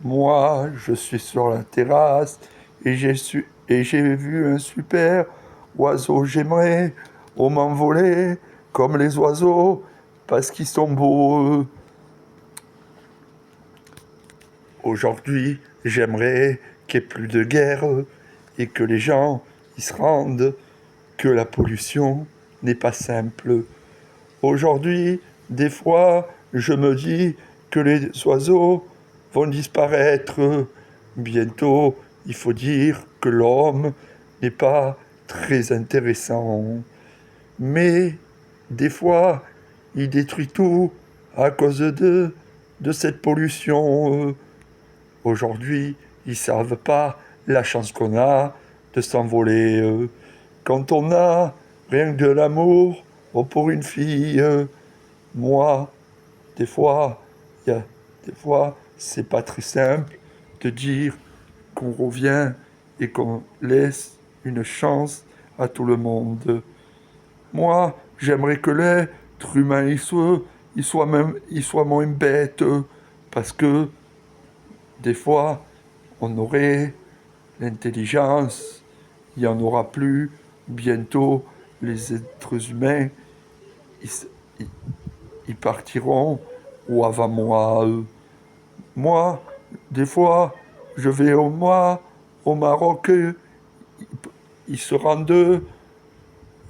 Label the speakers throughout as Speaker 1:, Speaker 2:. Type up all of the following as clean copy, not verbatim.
Speaker 1: Moi, je suis sur la terrasse et j'ai vu un super oiseau. J'aimerais m'envoler comme les oiseaux parce qu'ils sont beaux. Aujourd'hui, j'aimerais qu'il n'y ait plus de guerre et que les gens ils se rendent que la pollution n'est pas simple. Aujourd'hui, des fois, je me dis que les oiseaux vont disparaître. Bientôt, il faut dire que l'homme n'est pas très intéressant. Mais des fois, il détruit tout à cause de cette pollution. Aujourd'hui, ils ne savent pas la chance qu'on a de s'envoler. Quand on a rien que de l'amour pour une fille, moi, des fois, il y a des fois, c'est pas très simple de dire qu'on revient et qu'on laisse une chance à tout le monde. Moi, j'aimerais que l'être humain il soit moins bête parce que des fois, on aurait l'intelligence, il n'y en aura plus. Bientôt, les êtres humains, ils, ils- ils partiront ou avant moi. Moi, des fois, je vais au Maroc, ils se rendent,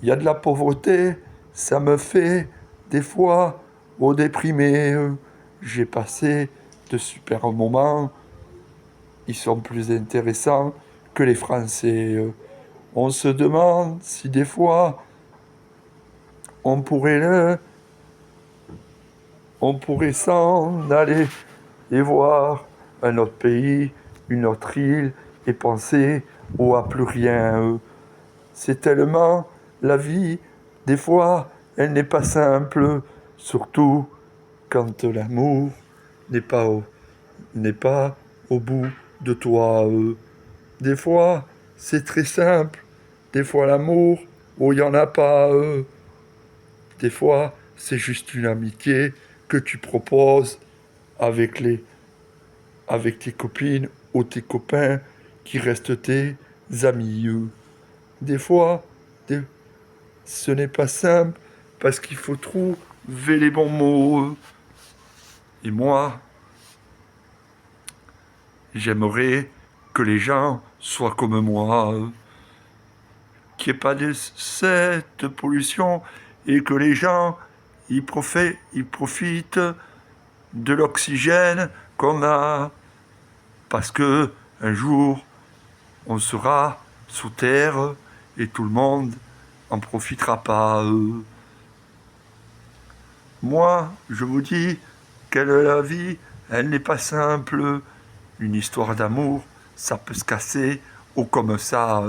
Speaker 1: il y a de la pauvreté, ça me fait des fois au déprimé. J'ai passé de super moments, ils sont plus intéressants que les Français. On se demande si des fois on pourrait on pourrait s'en aller et voir un autre pays, une autre île et penser à plus rien. C'est tellement la vie, des fois, elle n'est pas simple, surtout quand l'amour n'est pas n'est pas au bout de toi. Des fois, c'est très simple. Des fois, l'amour, il n'y en a pas. Des fois, c'est juste une amitié que tu proposes avec avec tes copines ou tes copains qui restent tes amis. Des fois, des- ce n'est pas simple parce qu'il faut trouver les bons mots. Et moi, j'aimerais que les gens soient comme moi, qu'il n'y ait pas de cette pollution et que les gens ils profitent de l'oxygène qu'on a. Parce que un jour, on sera sous terre et tout le monde en profitera pas. Moi, je vous dis quelle est la vie, elle n'est pas simple. Une histoire d'amour, ça peut se casser, ou comme ça.